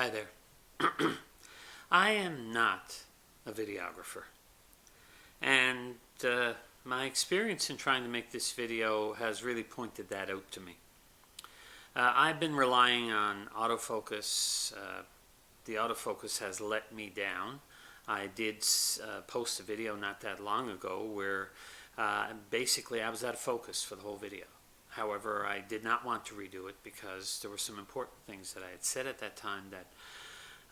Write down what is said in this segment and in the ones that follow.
Hi there. I am not a videographer, and my experience in trying to make this video has really pointed that out to me. I've been relying on autofocus. The autofocus has let me down. I did post a video not that long ago where basically I was out of focus for the whole video. However, I did not want to redo it because there were some important things that I had said at that time that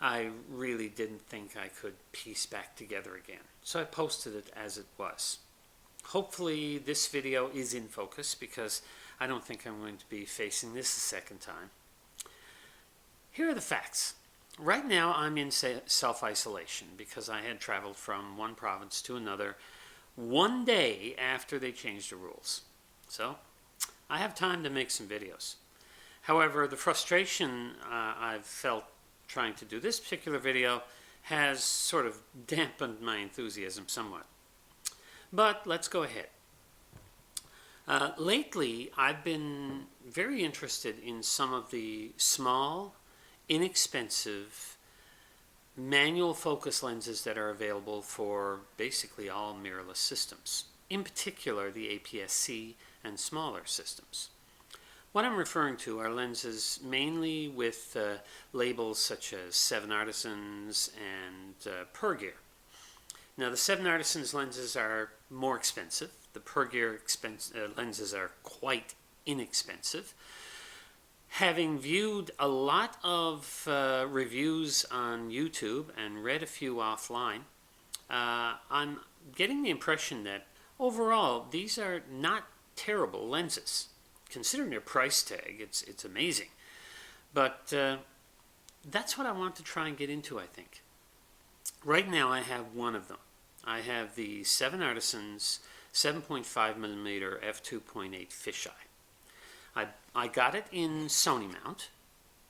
I really didn't think I could piece back together again. So I posted it as it was. Hopefully this video is in focus because I don't think I'm going to be facing this a second time. Here are the facts. Right now I'm in self-isolation because I had traveled from one province to another one day after they changed the rules. So I have time to make some videos. However, the frustration I've felt trying to do this particular video has sort of dampened my enthusiasm somewhat. But let's go ahead. Lately, I've been very interested in some of the small, inexpensive, manual focus lenses that are available for basically all mirrorless systems. In particular, the APS-C and smaller systems. What I'm referring to are lenses mainly with labels such as 7 Artisans and Per Gear. Now the 7 Artisans lenses are more expensive. The Per Gear lenses are quite inexpensive. Having viewed a lot of reviews on YouTube and read a few offline, I'm getting the impression that overall these are not terrible lenses. Considering their price tag, it's amazing. But that's what I want to try and get into, I think. Right now I have one of them. I have the 7 Artisans 7.5mm f2.8 fisheye. I got it in Sony mount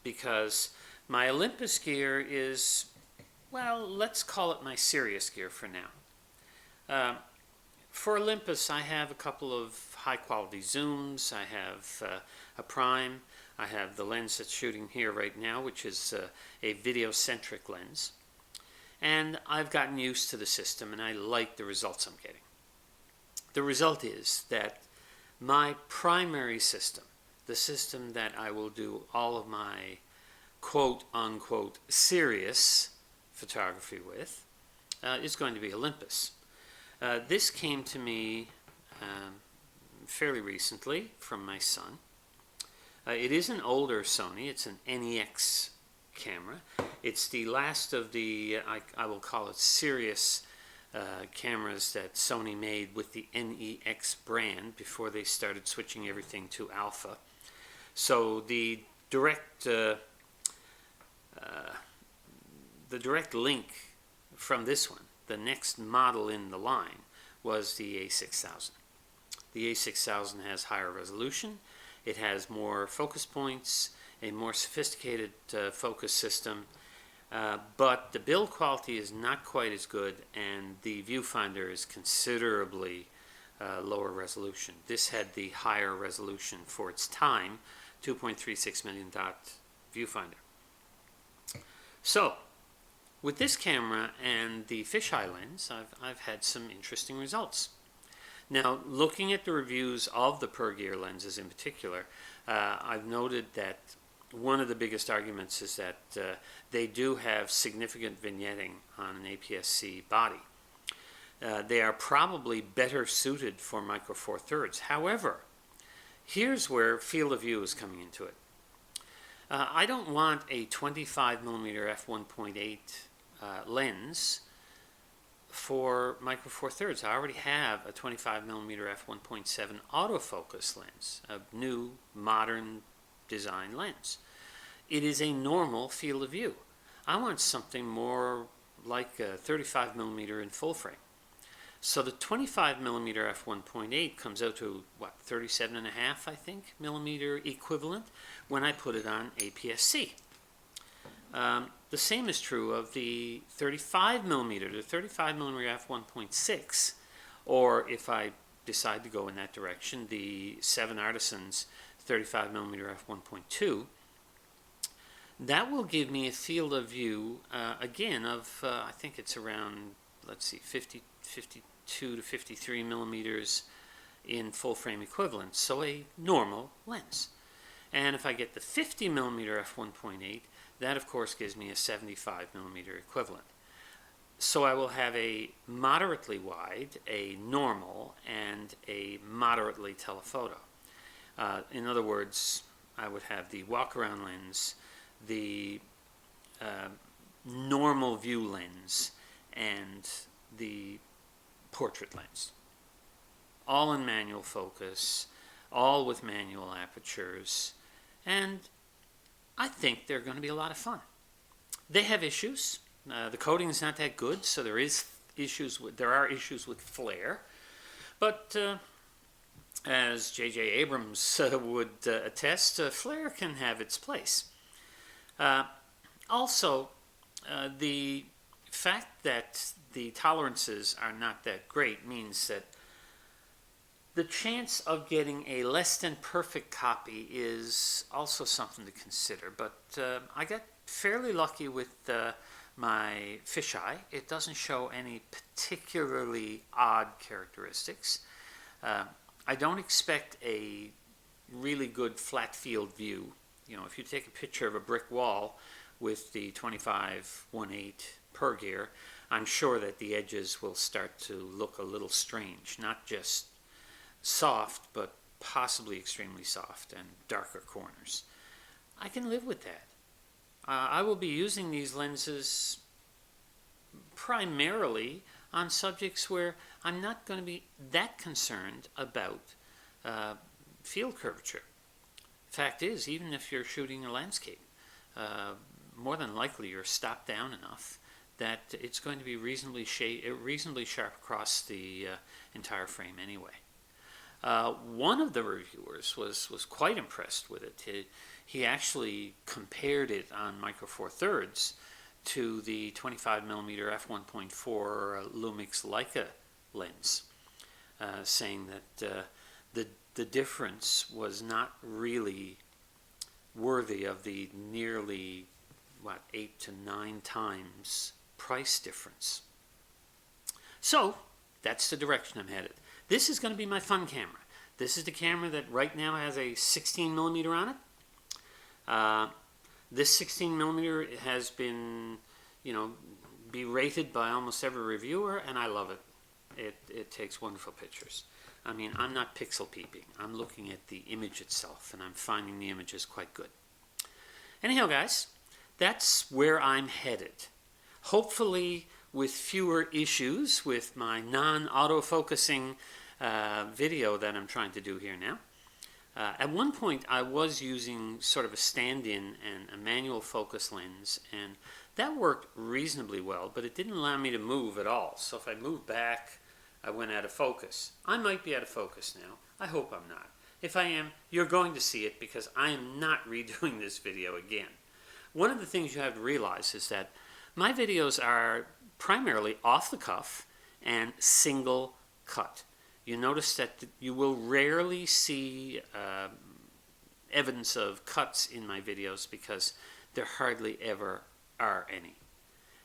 because my Olympus gear is, well, let's call it my serious gear for now. For Olympus, I have a couple of high-quality zooms. I have a prime. I have the lens that's shooting here right now, which is a video-centric lens. And I've gotten used to the system, and I like the results I'm getting. The result is that my primary system, the system that I will do all of my quote-unquote serious photography with, is going to be Olympus. This came to me fairly recently from my son. It is an older Sony. It's an NEX camera. It's the last of the, I will call it serious cameras that Sony made with the NEX brand before they started switching everything to Alpha. So the direct link from this one, the next model in the line, was the A6000. The A6000 has higher resolution, it has more focus points, a more sophisticated focus system, but the build quality is not quite as good, and the viewfinder is considerably lower resolution. This had the higher resolution for its time, 2.36 million dot viewfinder. So, with this camera and the fisheye lens, I've had some interesting results. Now, looking at the reviews of the Per Gear lenses in particular, I've noted that one of the biggest arguments is that they do have significant vignetting on an APS-C body. They are probably better suited for Micro Four Thirds. However, here's where field of view is coming into it. I don't want a 25mm f1.8 lens for Micro Four Thirds. I already have a 25mm f1.7 autofocus lens, a new modern design lens. It is a normal field of view. I want something more like a 35mm in full frame. So the 25mm f1.8 comes out to, what, 37.5, I think, millimeter equivalent when I put it on APS-C. The same is true of the 35mm, the 35mm f1.6, or if I decide to go in that direction, the 7 Artisans 35mm f1.2. That will give me a field of view, again, of I think it's around, let's see, 52 to 53 millimeters in full frame equivalent, so a normal lens. And if I get the 50 millimeter f1.8, that of course gives me a 75 millimeter equivalent. So I will have a moderately wide, a normal, and a moderately telephoto. In other words, I would have the walk-around lens, the normal view lens, and the portrait lens. All in manual focus, all with manual apertures, and I think they're going to be a lot of fun. They have issues. The coating is not that good, so there are issues with flare, but as J.J. Abrams would attest, flare can have its place. Also, the fact that the tolerances are not that great means that the chance of getting a less than perfect copy is also something to consider. But I got fairly lucky with my fisheye. It doesn't show any particularly odd characteristics. I don't expect a really good flat field view. You know, if you take a picture of a brick wall with the 25-1.8 per gear, I'm sure that the edges will start to look a little strange, not just soft, but possibly extremely soft and darker corners. I can live with that. I will be using these lenses primarily on subjects where I'm not going to be that concerned about field curvature. Fact is, even if you're shooting a landscape, more than likely you're stopped down enough that it's going to be reasonably sharp across the entire frame anyway. One of the reviewers was quite impressed with it. He actually compared it on Micro Four Thirds to the 25mm f1.4 Lumix Leica lens, saying that the difference was not really worthy of the nearly 8 to 9 times price difference. So that's the direction I'm headed. This is going to be my fun camera. This is the camera that right now has a 16mm on it. This 16mm has been, berated by almost every reviewer, and I love it. It takes wonderful pictures. I mean, I'm not pixel peeping. I'm looking at the image itself, and I'm finding the images quite good. Anyhow, guys, that's where I'm headed. Hopefully with fewer issues with my non-autofocusing video that I'm trying to do here now. At one point, I was using sort of a stand-in and a manual focus lens, and that worked reasonably well, but it didn't allow me to move at all. So if I moved back, I went out of focus. I might be out of focus now. I hope I'm not. If I am, you're going to see it because I am not redoing this video again. One of the things you have to realize is that my videos are primarily off the cuff and single cut. You notice that you will rarely see evidence of cuts in my videos because there hardly ever are any.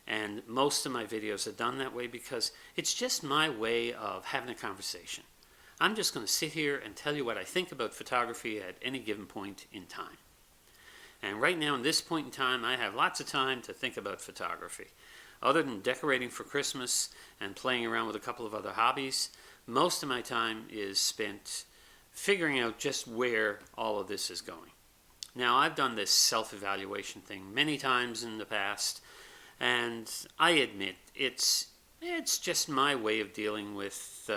And most of my videos are done that way because it's just my way of having a conversation. I'm just going to sit here and tell you what I think about photography at any given point in time. And right now, in this point in time, I have lots of time to think about photography. Other than decorating for Christmas and playing around with a couple of other hobbies, most of my time is spent figuring out just where all of this is going. Now, I've done this self-evaluation thing many times in the past, and I admit it's just my way of dealing with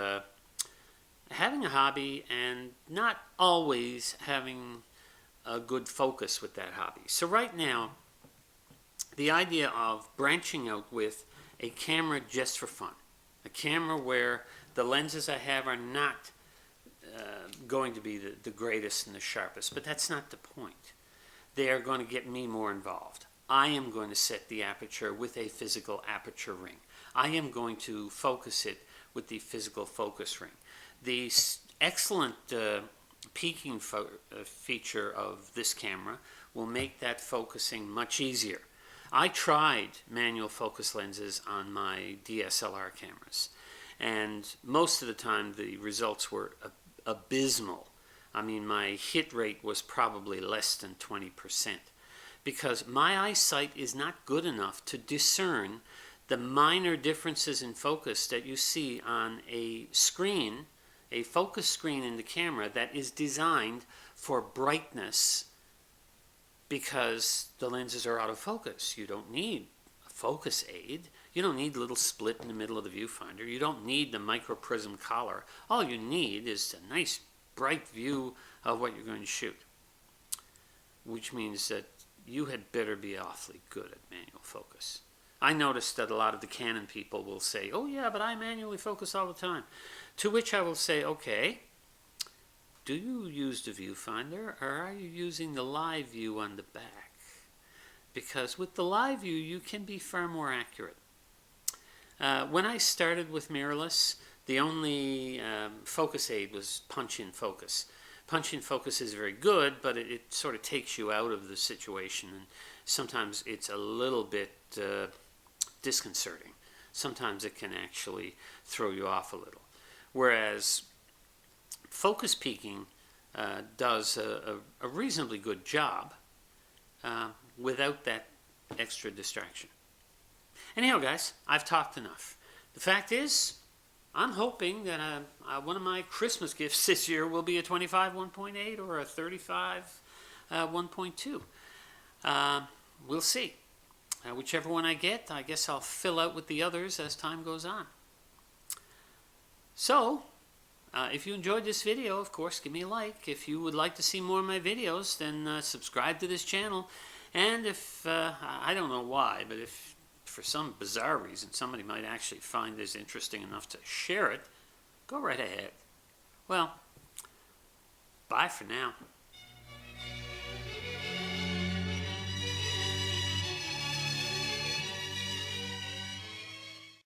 having a hobby and not always having a good focus with that hobby. So right now, the idea of branching out with a camera just for fun, a camera where the lenses I have are not going to be the greatest and the sharpest, but that's not the point. They are going to get me more involved. I am going to set the aperture with a physical aperture ring. I am going to focus it with the physical focus ring. The excellent peaking feature of this camera will make that focusing much easier. I tried manual focus lenses on my DSLR cameras, and most of the time the results were abysmal. I mean, my hit rate was probably less than 20%, because my eyesight is not good enough to discern the minor differences in focus that you see on a screen, a focus screen in the camera that is designed for brightness, because the lenses are out of focus. You don't need a focus aid. You don't need a little split in the middle of the viewfinder. You don't need the microprism collar. All you need is a nice bright view of what you're going to shoot, which means that you had better be awfully good at manual focus. I noticed that a lot of the Canon people will say, oh yeah, but I manually focus all the time. To which I will say, okay, do you use the viewfinder, or are you using the live view on the back? Because with the live view, you can be far more accurate. When I started with mirrorless, the only focus aid was punch-in focus. Punch-in focus is very good, but it sort of takes you out of the situation, and sometimes it's a little bit disconcerting. Sometimes it can actually throw you off a little. Whereas focus peaking does a reasonably good job without that extra distraction. Anyhow, guys, I've talked enough. The fact is, I'm hoping that one of my Christmas gifts this year will be a 25 1.8 or a 35 1.2. We'll see. Whichever one I get, I guess I'll fill out with the others as time goes on. So, if you enjoyed this video, of course, give me a like. If you would like to see more of my videos, then subscribe to this channel. And if, I don't know why, but if for some bizarre reason somebody might actually find this interesting enough to share it, go right ahead. Well, bye for now.